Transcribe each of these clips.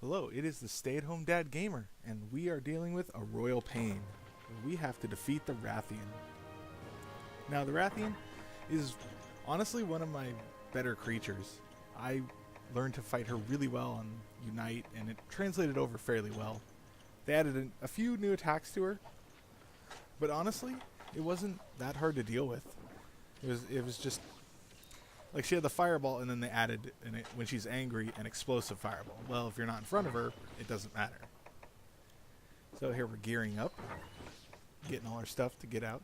Hello, it is the Stay-at-Home Dad Gamer, and we are dealing with a royal pain. We have to defeat the Rathian. Now, the Rathian is honestly one of my better creatures. I learned to fight her really well on Unite, and it translated over fairly well. They added a few new attacks to her, but honestly, it wasn't that hard to deal with. It was just like she had the fireball, and then they added, when she's angry, an explosive fireball. Well, if you're not in front of her, it doesn't matter. So here we're gearing up, getting all our stuff to get out,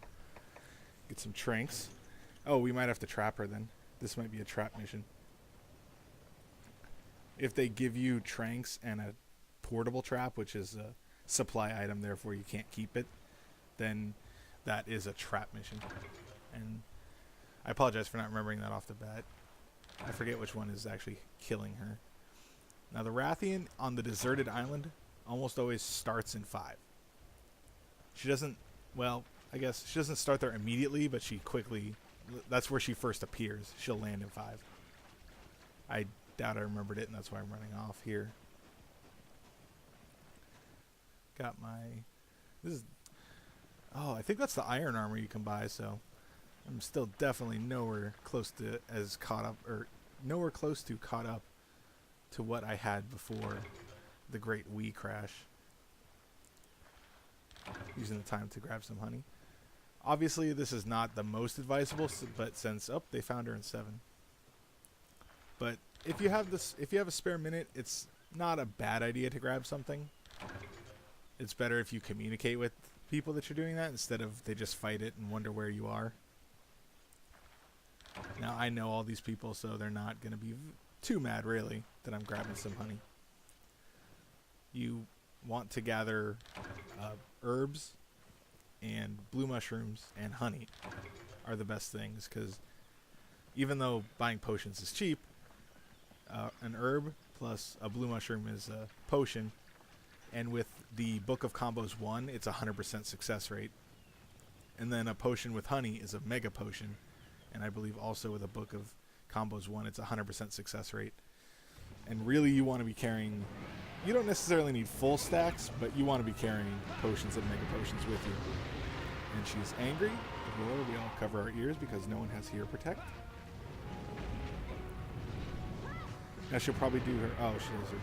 get some tranks. Oh, we might have to trap her then. This might be a trap mission. If they give you tranks and a portable trap, which is a supply item, therefore you can't keep it, then that is a trap mission. And I apologize for not remembering that off the bat. I forget which one is actually killing her. Now the Rathian on the deserted island almost always starts in 5. She doesn't, well, I guess she doesn't start there immediately, but she quickly, that's where she first appears. She'll land in 5. I doubt I remembered it, and that's why I'm running off here. Got my, this is, oh, I think that's the iron armor you can buy, so I'm still definitely nowhere close to caught up to what I had before the Great Wii crash. Using the time to grab some honey. Obviously, this is not the most advisable, but since they found her in 7. But if you have a spare minute, it's not a bad idea to grab something. It's better if you communicate with people that you're doing that instead of they just fight it and wonder where you are. Now, I know all these people, so they're not going to be too mad, really, that I'm grabbing some honey. You want to gather herbs and blue mushrooms and honey are the best things, because even though buying potions is cheap, an herb plus a blue mushroom is a potion, and with the Book of Combos 1, it's 100% success rate. And then a potion with honey is a mega potion. And I believe also with a Book of Combos 1, it's 100% success rate. And really you want to be carrying, you don't necessarily need full stacks, but you want to be carrying potions and mega potions with you. And she's angry. Before we all cover our ears because no one has ear protect. Now she'll probably do her, oh, she does her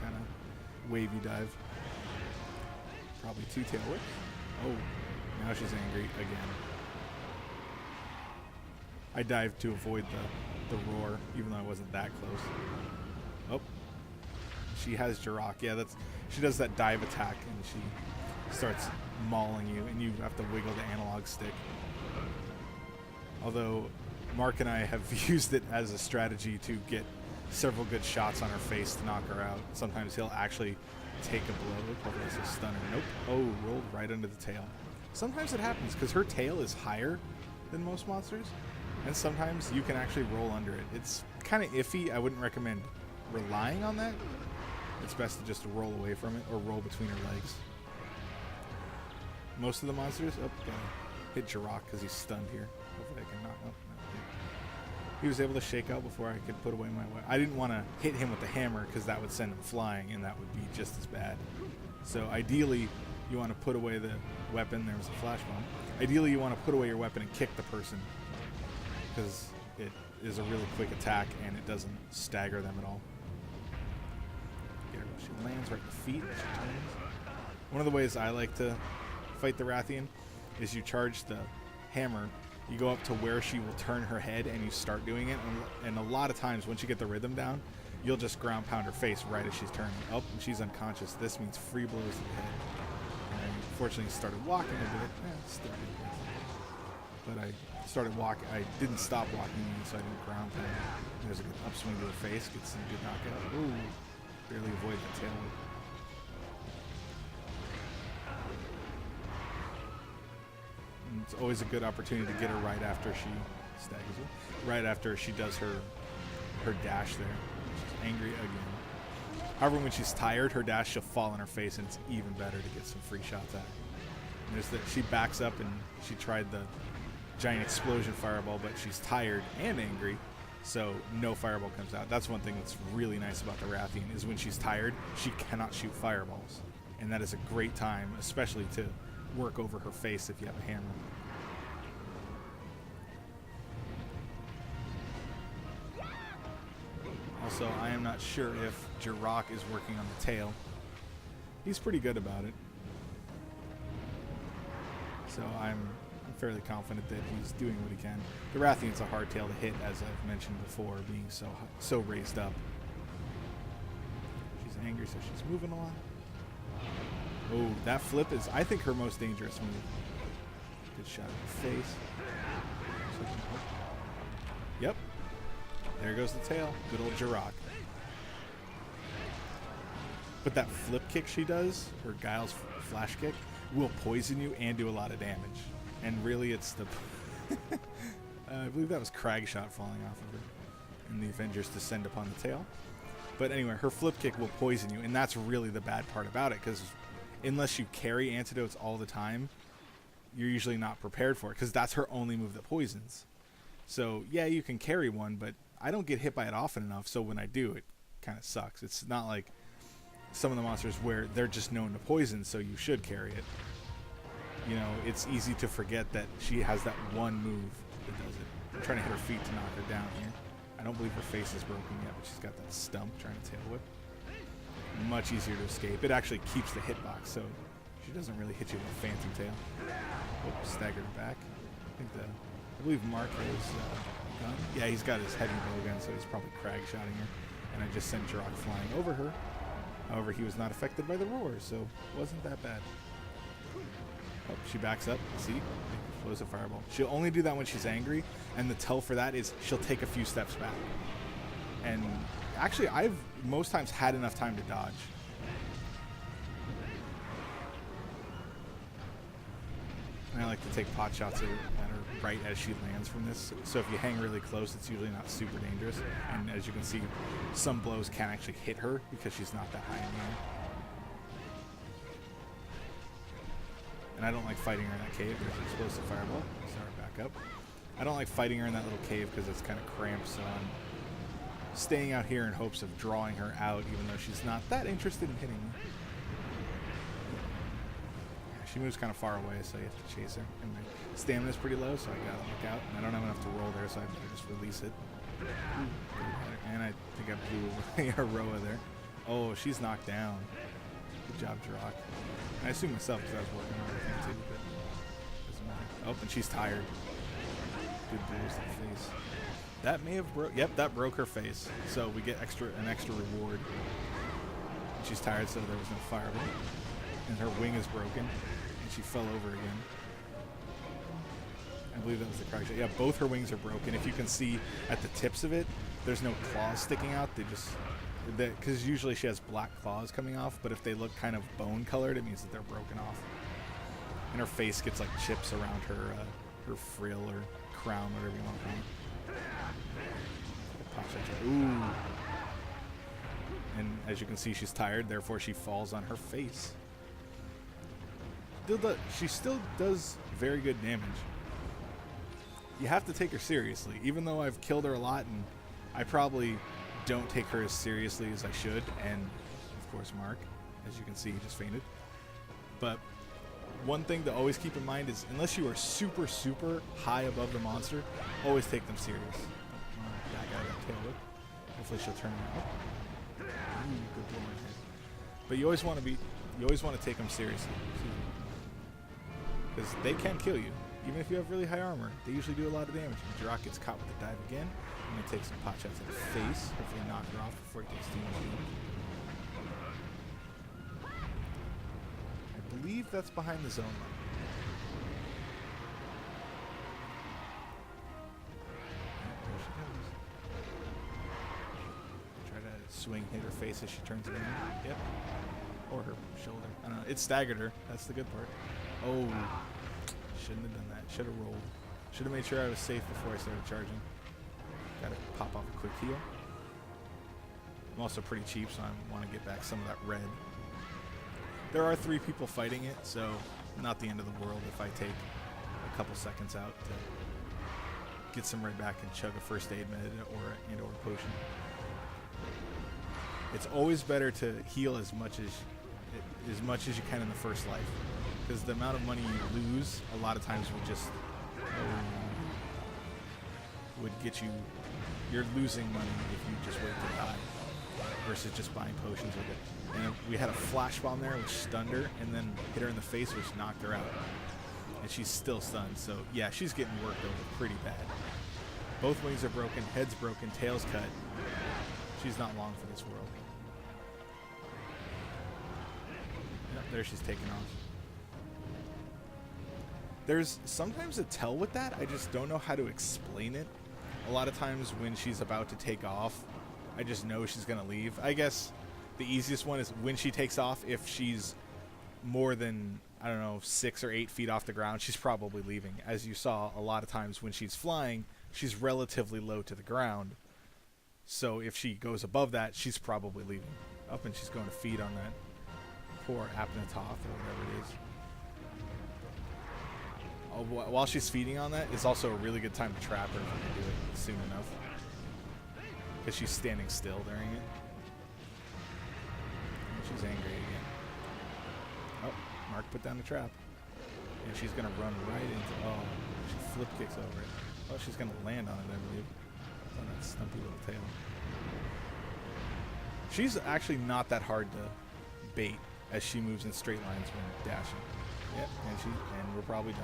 kind of wavy dive. Probably 2 tail whips. Oh, now she's angry again. I dived to avoid the roar, even though I wasn't that close. Oh, she has Jirok. Yeah, she does that dive attack, and she starts mauling you, and you have to wiggle the analog stick. Although Mark and I have used it as a strategy to get several good shots on her face to knock her out. Sometimes he'll actually take a blow. Probably as a stunner. Nope. Oh, rolled right under the tail. Sometimes it happens because her tail is higher than most monsters. And sometimes you can actually roll under it. It's kind of iffy. I wouldn't recommend relying on that. It's best to just roll away from it or roll between her legs. Most of the monsters hit Jirok because he's stunned here. Hopefully I can knock him. No. He was able to shake out before I could put away my weapon. I didn't want to hit him with the hammer because that would send him flying, and that would be just as bad. So ideally, you want to put away the weapon. There was a flash bomb. Ideally, you want to put away your weapon and kick the person, because it is a really quick attack and it doesn't stagger them at all. She lands right at the feet. She turns. One of the ways I like to fight the Rathian is you charge the hammer, you go up to where she will turn her head, and you start doing it. And a lot of times, once you get the rhythm down, you'll just ground pound her face right as she's turning. Oh, and she's unconscious. This means free blows to the head. And I unfortunately started walking a bit. But I started walking. I didn't stop walking, so I didn't ground pound. There's a good upswing to the face, gets some good knockout. Ooh, barely avoid the tail whip. And it's always a good opportunity to get her right after she staggers you. Right after she does her dash there. She's angry again. However, when she's tired, her dash she'll fall on her face, and it's even better to get some free shots at her. And there's that she backs up, and she tried the giant explosion fireball, but she's tired and angry, so no fireball comes out. That's one thing that's really nice about the Rathian, is when she's tired, she cannot shoot fireballs. And that is a great time, especially to work over her face if you have a hammer. Also, I am not sure if Jirok is working on the tail. He's pretty good about it. So I'm fairly confident that he's doing what he can. The Rathian's a hard tail to hit, as I've mentioned before, being so raised up. She's angry, so she's moving along. Oh, that flip is, I think, her most dangerous move. Good shot in the face. Yep. There goes the tail. Good old Jirok. But that flip kick she does, her Guile's flash kick, will poison you and do a lot of damage. And really, it's the... I believe that was Crag shot falling off of her. And the Avengers descend upon the tail. But anyway, her flip kick will poison you, and that's really the bad part about it, because unless you carry antidotes all the time, you're usually not prepared for it, because that's her only move that poisons. So, yeah, you can carry one, but I don't get hit by it often enough, so when I do, it kind of sucks. It's not like some of the monsters where they're just known to poison, so you should carry it. You know, it's easy to forget that she has that one move that does it. I'm trying to hit her feet to knock her down here. I don't believe her face is broken yet, but she's got that stump trying to tail whip. Much easier to escape. It actually keeps the hitbox, so she doesn't really hit you with a phantom tail. Oops, staggered back. I believe Mark has gun. Yeah, he's got his heavy bow gun, so he's probably Crag shotting her. And I just sent Jirok flying over her. However, he was not affected by the roar, so it wasn't that bad. Oh, she backs up. See? Explosive fireball. She'll only do that when she's angry, and the tell for that is she'll take a few steps back. And actually, I've most times had enough time to dodge. And I like to take pot shots at her right as she lands from this. So if you hang really close, it's usually not super dangerous. And as you can see, some blows can actually hit her because she's not that high in the air. And I don't like fighting her in that cave. There's an explosive fireball. Sorry, back up. I don't like fighting her in that little cave because it's kind of cramped, so I'm staying out here in hopes of drawing her out, even though she's not that interested in hitting me. Yeah, she moves kind of far away, so you have to chase her. And my stamina's pretty low, so I gotta look out. And I don't have enough to roll there, so I better just release it. And I think I blew away Aroa there. Oh, she's knocked down. Good job, Jirok. I assume myself because I was working on everything too, but doesn't matter. Oh, and she's tired. Good blows to the face. That may have broke. Yep, that broke her face. So we get an extra reward. She's tired, so there was no fireball. And her wing is broken, and she fell over again. I believe that was the correct shot. Yeah, both her wings are broken. If you can see at the tips of it, there's no claws sticking out. They just, because usually she has black claws coming off, but if they look kind of bone colored, it means that they're broken off. And her face gets like chips around her frill or crown, whatever you want to call it. Ooh. And as you can see, she's tired, therefore she falls on her face. She still does very good damage. You have to take her seriously, even though I've killed her a lot, and I probably don't take her as seriously as I should. And of course, Mark, as you can see, he just fainted. But one thing to always keep in mind is, unless you are super, super high above the monster, always take them serious. That guy got tail whip. Hopefully, she'll turn around. Ooh, good blow in here. But you always want to take them seriously, because they can kill you. Even if you have really high armor, they usually do a lot of damage. And Jirok gets caught with the dive again. I'm going to take some pot shots at the face. Hopefully knock her off before he takes too much damage. I believe that's behind the zone line. There she goes. Try to swing, hit her face as she turns around. Yep. Or her shoulder. I don't know. It staggered her. That's the good part. Oh. Shouldn't have done that. Should have rolled. Should have made sure I was safe before I started charging. Gotta pop off a quick heal. I'm also pretty cheap, so I want to get back some of that red. There are 3 people fighting it, so not the end of the world if I take a couple seconds out to get some right back and chug a first aid med or a potion. It's always better to heal as much as you can in the first life, because the amount of money you lose a lot of times would get you. You're losing money if you just wait to die versus just buying potions with it. And we had a flash bomb there which stunned her, and then hit her in the face which knocked her out. And she's still stunned, so yeah, she's getting worked over pretty bad. Both wings are broken, head's broken, tail's cut. She's not long for this world. Yep, there she's taking off. There's sometimes a tell with that, I just don't know how to explain it. A lot of times when she's about to take off, I just know she's gonna leave. I guess the easiest one is when she takes off, if she's more than, I don't know, 6 or 8 feet off the ground, she's probably leaving. As you saw, a lot of times when she's flying, she's relatively low to the ground. So if she goes above that, she's probably leaving. Up and she's going to feed on that poor Apnatoth or whatever it is. While she's feeding on that, it's also a really good time to trap her if you can do it soon enough. Because she's standing still during it. And she's angry again. Oh, Mark put down the trap. And she's going to run right into... Oh, she flip kicks over it. Oh, she's going to land on it, I believe. On that stumpy little tail. She's actually not that hard to bait as she moves in straight lines when dashing. Yep, and we're probably done.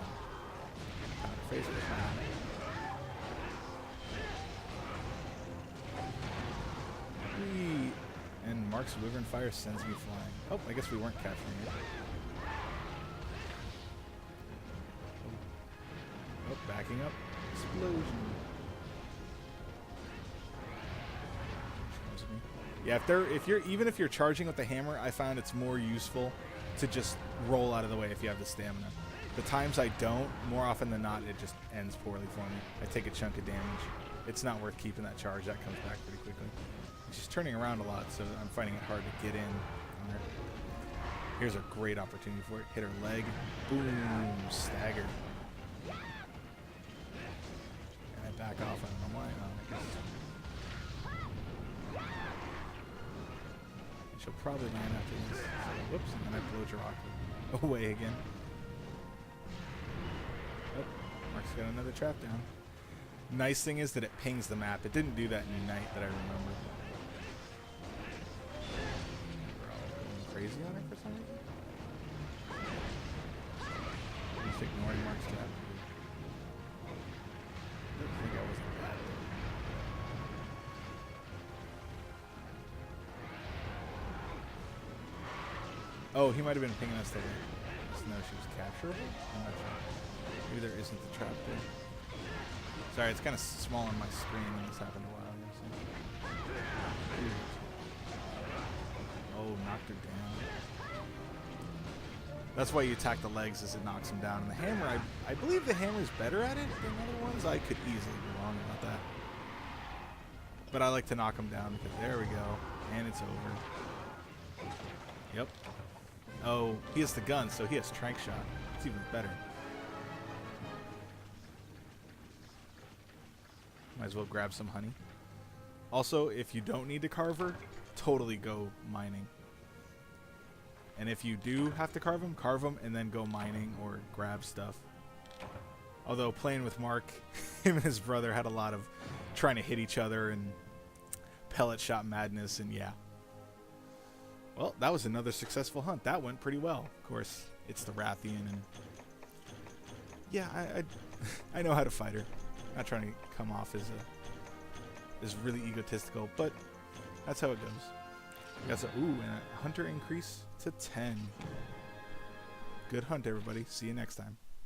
Pound her face with a fan. And Mark's Wyvern Fire sends me flying. Oh, I guess we weren't capturing it. Oh, backing up. Explosion. Yeah, even if you're charging with the hammer, I found it's more useful to just roll out of the way if you have the stamina. The times I don't, more often than not, it just ends poorly for me. I take a chunk of damage. It's not worth keeping that charge. That comes back pretty quickly. She's turning around a lot, so I'm finding it hard to get in on her. Here's a great opportunity for it. Hit her leg. Boom. Stagger. And I back off. I don't know why. I guess. She'll probably land after this. So, whoops, and then I blow Jirok away again. Oh, Mark's got another trap down. Nice thing is that it pings the map. It didn't do that in Unite that I remember. We're all going crazy on it for some reason. I'm just ignoring Mark's trap. I think I wasn't bad. Oh, he might have been pinging us there. Just know she was capturable? I'm not sure. Maybe there isn't the trap there. Sorry, it's kind of small on my screen when this happened a while ago. So. Oh, knocked her down. That's why you attack the legs, as it knocks them down. And the hammer, I believe the hammer's better at it than other ones. I could easily be wrong about that. But I like to knock them down because there we go. And it's over. Yep. Oh, he has the gun, so he has trank shot. It's even better. Might as well grab some honey. Also, if you don't need to carve her, totally go mining. And if you do have to carve them, and then go mining or grab stuff. Although playing with Mark, him and his brother had a lot of trying to hit each other and pellet shot madness, and yeah. Well, that was another successful hunt. That went pretty well. Of course, it's the Rathian, and yeah, I know how to fight her. Not trying to come off as really egotistical, but that's how it goes. Got and a hunter increase to 10. Good hunt, everybody. See you next time.